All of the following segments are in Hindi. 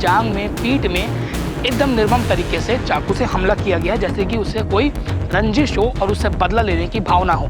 जांग में, पीठ में एकदम निर्मम तरीके से चाकू से हमला किया गया, जैसे कि उससे कोई रंजिश हो और उससे बदला लेने की भावना हो।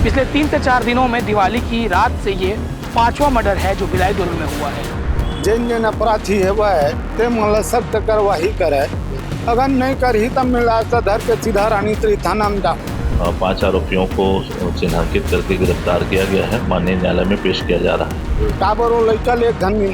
पिछले 3 से 4 दिनों में दिवाली की रात से ये 5वां मर्डर है जो भिलाई दुर्ग में हुआ है। जिन अपराधी है वह ते मतलब सख्त कार्रवाई करे, अगर नहीं करी तब मिला तो धर के सीधा रानीतरी थाना में डाल। 5 आरोपियों को चिन्हांकित करके गिरफ्तार किया गया है, माननीय न्यायालय में पेश किया जा रहा है। टाबरों लड़का एक घन में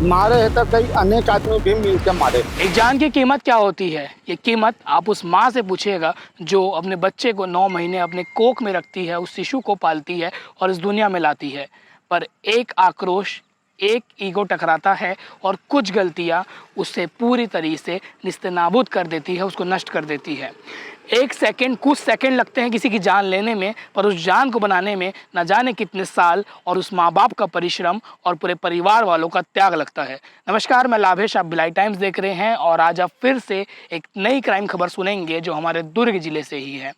मारे है तो कई अनेक आदमी भी मिलकर मारे। एक जान की कीमत क्या होती है, ये कीमत आप उस माँ से पूछिएगा जो अपने बच्चे को 9 महीने अपने कोख में रखती है, उस शिशु को पालती है और इस दुनिया में लाती है। पर एक आक्रोश, एक ईगो टकराता है और कुछ गलतियाँ उससे पूरी तरीके से निस्तेनाबूद कर देती है, उसको नष्ट कर देती है। एक सेकंड, कुछ सेकंड लगते हैं किसी की जान लेने में, पर उस जान को बनाने में न जाने कितने साल और उस माँ बाप का परिश्रम और पूरे परिवार वालों का त्याग लगता है। नमस्कार, मैं लाभेश, आप भिलाई टाइम्स देख रहे हैं और आज आप फिर से एक नई क्राइम खबर सुनेंगे जो हमारे दुर्ग जिले से ही है।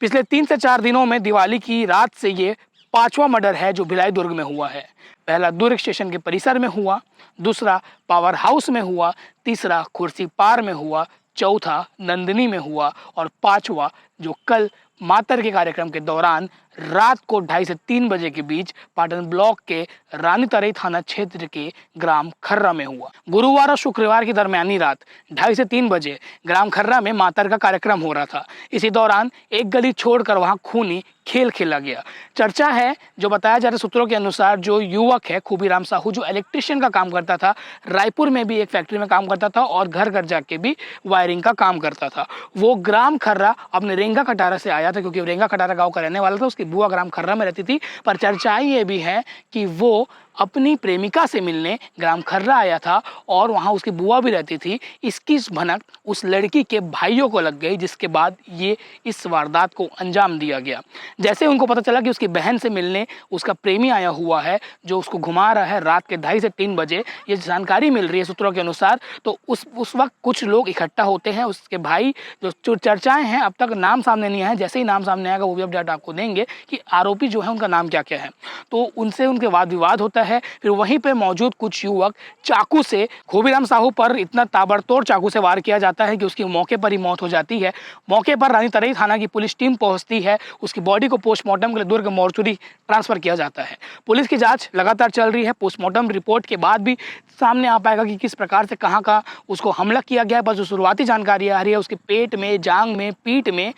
पिछले 3 से 4 दिनों में दिवाली की रात से ये 5वां मर्डर है जो भिलाई दुर्ग में हुआ है। पहला दुर्ग स्टेशन के परिसर में हुआ, दूसरा पावर हाउस में हुआ, तीसरा कुर्सी पार में हुआ, चौथा नंदिनी में हुआ और 5वां जो कल मातर के कार्यक्रम के दौरान रात को 2:30 से 3 बजे के बीच पाटन ब्लॉक के रानीतरई थाना क्षेत्र के ग्राम खर्रा में हुआ। गुरुवार और शुक्रवार की दरमियानी रात 2:30 से 3 बजे ग्राम खर्रा में मातर का कार्यक्रम हो रहा था। इसी दौरान एक गली छोड़कर वहां खूनी खेल खेला गया। चर्चा है, जो बताया जा रहा सूत्रों के अनुसार, जो युवक है खूबीराम साहू, जो इलेक्ट्रिशियन का काम करता था, रायपुर में भी एक फैक्ट्री में काम करता था और घर घर जाके भी वायरिंग का काम करता था। वो ग्राम खर्रा अपने रेंगा खटारा से आया था, क्योंकि रेंगा खटारा गाँव का रहने वाला था। उसकी बुआ ग्राम खर्रा में रहती थी। पर चर्चाएं ये भी है कि वो अपनी प्रेमिका से मिलने ग्राम खर्रा आया था और वहाँ उसकी बुआ भी रहती थी। इसकी भनक उस लड़की के भाइयों को लग गई, जिसके बाद ये इस वारदात को अंजाम दिया गया। जैसे उनको पता चला कि उसकी बहन से मिलने उसका प्रेमी आया हुआ है जो उसको घुमा रहा है रात के 2:30 से 3 बजे, ये जानकारी मिल रही है सूत्रों के अनुसार। तो उस वक्त कुछ लोग इकट्ठा होते हैं। उसके भाई, जो चर्चाएं हैं, अब तक नाम सामने नहीं आया, जैसे ही नाम सामने आएगा वो भी अपडेट आपको देंगे कि आरोपी जो है उनका नाम क्या क्या है। तो उनसे उनके वाद विवाद होता है। फिर वहीं पे मौजूद कुछ युवक चाकू से खूबीराम साहू पर इतना ताबड़तोड़ चाकू से वार किया जाता है कि उसकी मौके पर ही मौत हो जाती है। मौके पर रानीतरई थाना की पुलिस टीम पहुंचती है। उसकी बॉडी को पोस्टमार्टम के लिए दुर्ग मोर्चरी ट्रांसफर किया जाता है। पुलिस की जांच लगातार चल रही है। पोस्टमार्टम रिपोर्ट के बाद भी सामने आ पाएगा कि किस प्रकार से कहाँ का उसको हमला किया गया है। बस जो शुरुआती जानकारी आ रही है, उसके पेट में, जांग में, पीठ में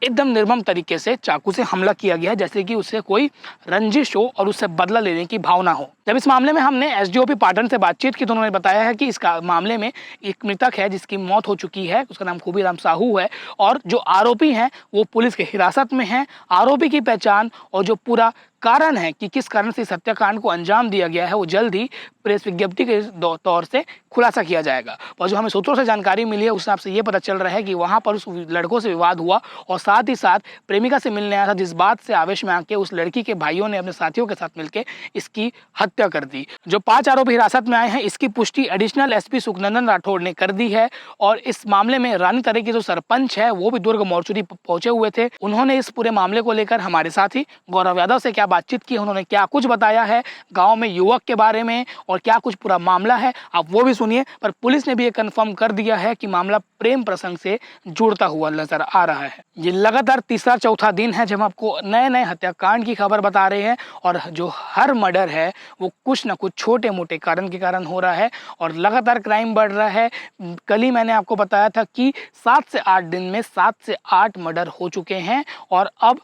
एकदम निर्मम तरीके से चाकू से हमला किया गया है, जैसे कि उससे कोई रंजिश हो और उससे बदला लेने की भावना हो। जब इस मामले में हमने एसडीओपी पाटन से बातचीत की तो उन्होंने बताया है कि इस मामले में एक मृतक है जिसकी मौत हो चुकी है, उसका नाम खूबीराम साहू है और जो आरोपी हैं वो पुलिस के हिरासत में हैं। आरोपी की पहचान और जो पूरा कारण है कि किस कारण से इस हत्याकांड को अंजाम दिया गया है वो जल्द ही प्रेस विज्ञप्ति के तौर से खुलासा किया जाएगा। और जो हमें सूत्रों से जानकारी मिली है उस हिसाब से ये पता चल रहा है कि वहाँ पर उस लड़कों से विवाद हुआ और साथ ही साथ प्रेमिका से मिलने आया था, जिस बात से आवेश में आके उस लड़की के भाइयों ने अपने साथियों के साथ मिलकर इसकी हत्या कर दी। जो 5 आरोपी हिरासत में आए हैं इसकी पुष्टि एडिशनल एसपी सुखनंदन राठौड़ ने कर दी है। और इस मामले में रानीतरई के जो सरपंच है वो भी दुर्ग मोर्चरी पहुंचे हुए थे। उन्होंने इस पूरे मामले को लेकर हमारे साथी गौरव यादव से क्या बातचीत की, उन्होंने क्या कुछ बताया है गांव में युवक के बारे में और क्या कुछ पूरा मामला है, आप वो भी सुनिए। पर पुलिस ने भी ये कंफर्म कर दिया है कि मामला प्रेम प्रसंग से जुड़ता हुआ नजर आ रहा है। ये लगातार तीसरा चौथा दिन है जब आपको नए नए हत्याकांड की खबर बता रहे हैं और जो हर मर्डर है वो कुछ ना कुछ छोटे मोटे कारण के कारण हो रहा है और लगातार क्राइम बढ़ रहा है। कल ही मैंने आपको बताया था कि 7 से 8 दिन में 7 से 8 मर्डर हो चुके हैं और अब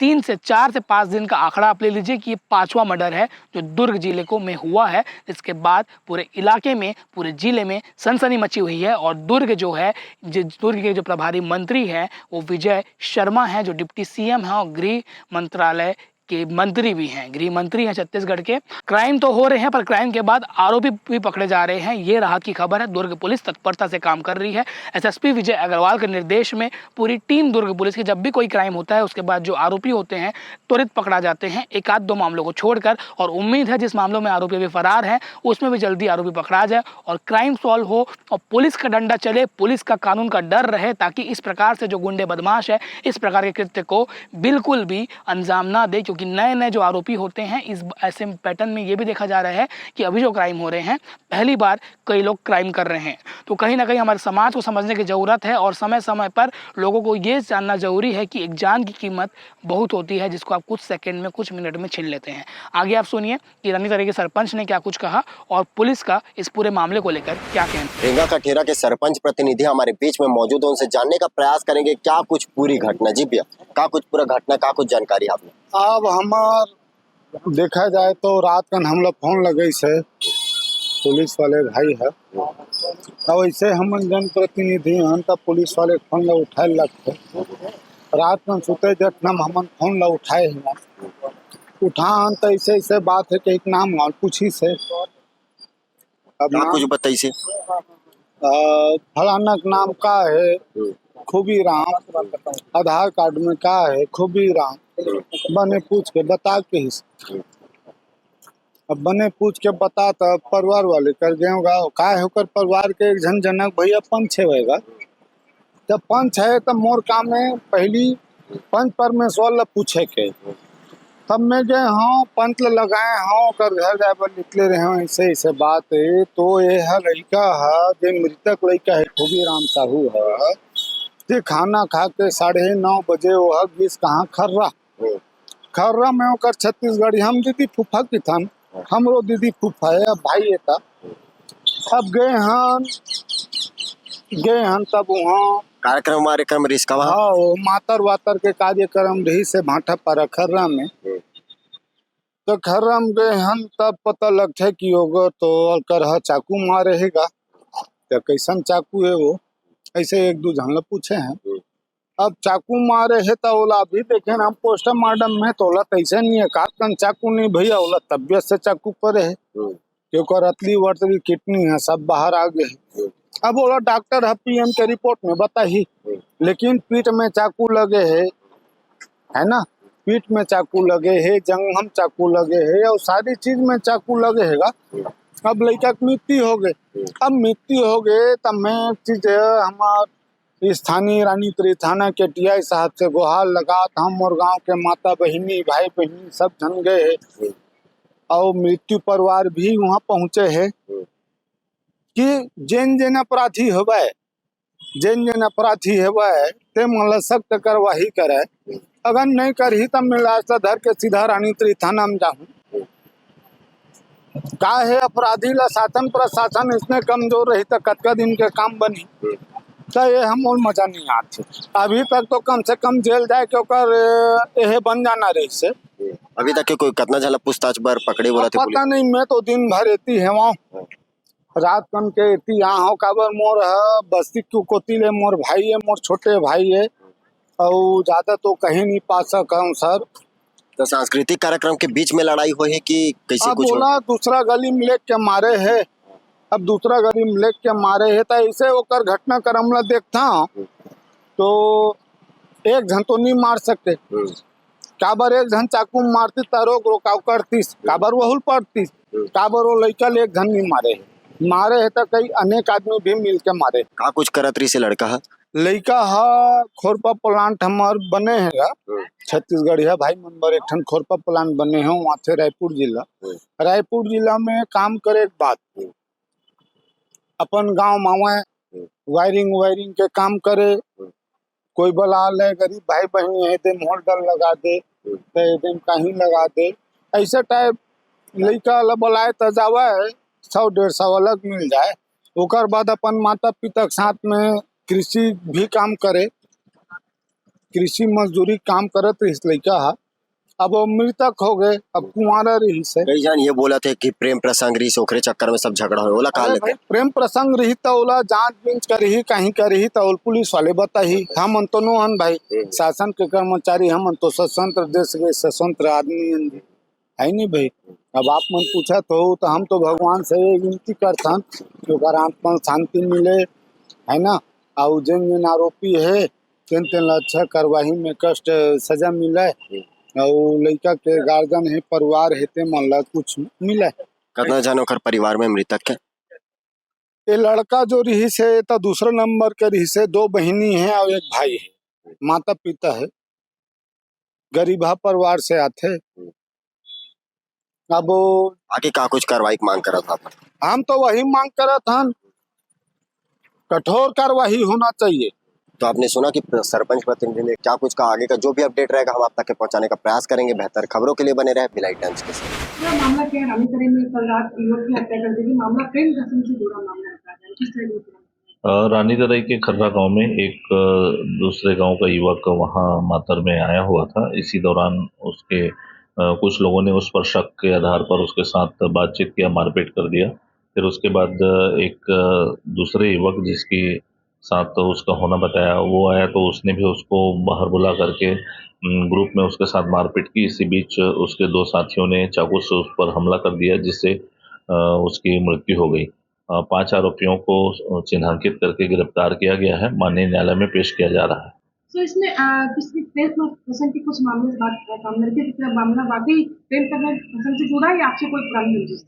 3 से 4 से 5 दिन का आंकड़ा आप ले लीजिए कि ये 5वां मर्डर है जो दुर्ग जिले को में हुआ है। इसके बाद पूरे इलाके में, पूरे जिले में सनसनी मची हुई है और दुर्ग जो है, दुर्ग के जो प्रभारी मंत्री हैं वो विजय शर्मा हैं, जो डिप्टी सीएम हैं और गृह मंत्रालय के मंत्री भी हैं, गृह मंत्री हैं छत्तीसगढ़ के। क्राइम तो हो रहे हैं पर क्राइम के बाद आरोपी भी पकड़े जा रहे हैं, ये राहत की खबर है। दुर्ग पुलिस तत्परता से काम कर रही है। एसएसपी विजय अग्रवाल के निर्देश में पूरी टीम दुर्ग पुलिस की, जब भी कोई क्राइम होता है उसके बाद जो आरोपी होते हैं त्वरित पकड़ा जाते हैं, एक आध दो मामलों को छोड़कर। और उम्मीद है जिस मामलों में आरोपी अभी फरार है उसमें भी जल्दी आरोपी पकड़ा जाए और क्राइम सॉल्व हो और पुलिस का डंडा चले, पुलिस का कानून का डर रहे, ताकि इस प्रकार से जो गुंडे बदमाश है इस प्रकार के कृत्य को बिल्कुल भी अंजाम ना दे। क्योंकि नए नए जो आरोपी होते हैं इस ऐसे पैटर्न में ये भी देखा जा रहा है कि अभी जो क्राइम हो रहे हैं पहली बार कई लोग क्राइम कर रहे हैं। तो कहीं ना कहीं हमारे समाज को समझने की ज़रूरत है और समय समय पर लोगों को ये जानना जरूरी है कि एक जान की कीमत बहुत होती है जिसको आप कुछ सेकंड में, कुछ मिनट में छीन लेते हैं। आगे आप सुनिए कि रनीतरी के सरपंच ने क्या कुछ कहा और पुलिस का इस पूरे मामले को लेकर क्या कहना। रेंगा कठेरा के सरपंच प्रतिनिधि हमारे बीच में मौजूद है, उनसे जानने का प्रयास करेंगे क्या कुछ पूरी घटना। जी भैया, क्या कुछ पूरा घटना, क्या कुछ जानकारी आपने? अब हमार देखा जाए तो रात का हम लोग फोन लगे से पुलिस वाले भाई है, अब ऐसे हम जन प्रतिनिधि हैं तब पुलिस वाले फोन ला उठाए लगते रात में सुते जब हम फोन ला उठाए हैं उठान तो ऐसे बात है कि एक नाम और पूछी से अब क्या कुछ बताइए से? फलाना नाम का है खूबी राम, आधार कार्ड में का है खूबी राम, बने पूछ के बता के ही अब बने पूछ के बता तब परिवार वाले कर गएगा का होकर परिवार के एक जन जनक भैया पंच है। जब पंच है तब मोर काम में पहली पंच परमेश्वर ला पूछे के तब मैं गए हाँ पंच ला लगाए हाँ कर घर जाए पर निकले रहे ऐसे ऐसे बात है। तो ये है लड़का है जो मृतक लड़का है खूबी राम साहू है, जे खाना खा के 9:30 बजे वह बीस कहाँ खर्रा में होकर छत्तीसगढ़ी हम दीदी फूफा की थन, हमरो दीदी फूफा है अब भाई है था। अब गए हन तब वहाँ कार्यक्रम रिस्का हाँ मातर वातर के कार्यक्रम रही से भाटा पर खर्रा में। तो खर्रा में गए हन तब पता लगता है कि होगा तो करहा चाकू मारे हैगा, तो कैसन चाकू है वो ऐसे एक दो जन पूछे हैं। अब चाकू मारे है तो ओला अभी देखे ना पोस्टमार्टम में तो ओला तैसे नहीं है काटन चाकू नहीं भैया, ओला तबियत से चाकू करे है क्योंकि अतली वर्तली किडनी है सब बाहर आ गए है। अब बोला डॉक्टर है पीएम के रिपोर्ट में बता ही, लेकिन पीठ में चाकू लगे है ना, पीठ में चाकू लगे है, जंघम चाकू लगे है और सारी चीज में चाकू लगे हैगा। अब लड़का की मृत्यु हो गई। अब मृत्यु हो गए तब मैं एक चीज हमारे स्थानीय रानीतरी थाना के टीआई साहब से गुहार लगा, हम और गाँव के माता बहिनी भाई बहिनी सब जन गए है और मृत्यु परिवार भी वहाँ पहुँचे है कि जेन अपराधी होवे ते मतलब सख्त कार्रवाई करे, अगर नहीं करही तब मिला धर के सीधा रानीतरी थाना में जाऊँ। का है अपराधी ला शासन प्रशासन इसने कमजोर रही तो कतका दिन के काम बनी, तो ये हम और मजा नहीं आती। अभी तक तो कम से कम जेल जाए क्योंकि यह बन जाना रही से। अभी तक के कोई कितना झला पूछताछ पर पकड़े बोला थे? पता नहीं, मैं तो दिन भर एती है वहाँ रात कन के एती यहाँ हो काबर मोर है बस्ती कोतिले मोर भाई है, मोर छोटे भाई है और ज्यादा तो कहीं नहीं पा सका हूँ सर। तो सांस्कृतिक कार्यक्रम के बीच में लड़ाई हुई है कि कैसे अब कुछ? बोला दूसरा गली में लेक के मारे है, अब दूसरा गली में लेक के मारे है तो ऐसे होकर घटना क्रम ला देखता हूँ तो एक जन तो नहीं मार सकते, काबर एक जन चाकू मारती तरोक रोकाव करतीस, काबर वहुल पड़तीस, काबर वो लड़का एक जन नहीं मारे है तो कई अनेक आदमी भी मिल के मारे। का कुछ करत रही से लड़का है? लड़का है खोरपा प्लांट हमार बने है छत्तीसगढ़ है भाई नंबर एक ठन खोरपा प्लांट बने हैं वहाँ से रायपुर जिला में काम करे बात अपन गांव मावे वायरिंग के काम करे, कोई बला ले गरीब भाई बहनी है दे होल्डर लगा दे तो कहीं लगा दे, ऐसे टाइप लड़का बुलाए तो जावा 100-150 अलग मिल जाए। ओकर बाद अपन माता पिता के साथ में कृषि भी काम करे, कृषि मजदूरी काम करत इस लड़का है अब वो मृतक हो गए, अब कुंवारा रही से। कई जन ये बोला थे कि प्रेम प्रसंग रही ओखरे चक्कर में सब झगड़ा हो, ओला कहा अरे लेते भाई, प्रेम प्रसंग रही तो ओला जांच बींच करही कहीं करही तो ओल पुलिस वाले बताही। हम तो नो हन भाई, शासन के कर्मचारी, हम तो स्वतंत्र देश के स्वतंत्र आदमी हन, है नहीं भाई। अब आप मन पूछा तो हम तो भगवान से ये विनती करथन कि ओकर आत्मा में शांति मिले, है ना। और जिन जिन आरोपी है तेन तेन ला अच्छा कार्रवाई में कष्ट सजा मिले, और लड़का के गार्जियन है परिवार है ते मन ला कुछ मिले। कितना जन ओकर परिवार में मृतक है? ये लड़का जो रही से तो दूसरा नंबर के रही से, 2 बहिनी है और 1 भाई है, माता पिता है, गरीबा परिवार से आते। अब आगे का कुछ कार्रवाई की मांग करा था? हम तो वही मांग करत हन, कठोर कार्रवाई होना चाहिए। तो आपने सुना कि सरपंच प्रतिनिधि ने क्या कुछ कहा, आगे का जो भी अपडेट रहेगा हम आप तक के पहुंचाने का प्रयास करेंगे। बेहतर खबरों के लिए बने रहे भिलाई टाइम्स के साथ। पूरा मामला क्या है? रानीतरी में कल रात युवक की हत्या कर दी थी, मामला प्रेम प्रसंग से जुड़ा मामला बताया जा रहा है, किस तरह की? रानीतराई के खर्रा गांव में एक दूसरे गांव का युवक वहां मातर में आया हुआ था। इसी दौरान उसके कुछ लोगों ने उस पर शक के आधार पर उसके साथ बातचीत किया, मारपीट कर दिया। फिर उसके बाद एक दूसरे युवक जिसकी साथ तो उसका होना बताया, वो आया तो उसने भी उसको बाहर बुला करके ग्रुप में उसके साथ मारपीट की। इसी बीच उसके 2 साथियों ने चाकू से उस पर हमला कर दिया, जिससे उसकी मृत्यु हो गई। 5 आरोपियों को चिन्हांकित करके गिरफ्तार किया गया है, माननीय न्यायालय में पेश किया जा रहा है। तो इसमें किसी प्रेम प्रसंग की कुछ मामले से बात सामने रखी, तो क्या मामला वाकई प्रेम प्रसंग से जुड़ा है या आपसे कोई पुरानी रंजिश?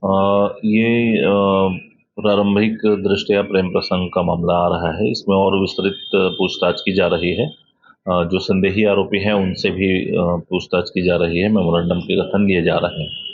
ये प्रारंभिक दृष्टया प्रेम प्रसंग का मामला आ रहा है। इसमें और विस्तृत पूछताछ की जा रही है। जो संदेही आरोपी हैं उनसे भी पूछताछ की जा रही है, मेमोरेंडम के गठन लिए जा रहे हैं।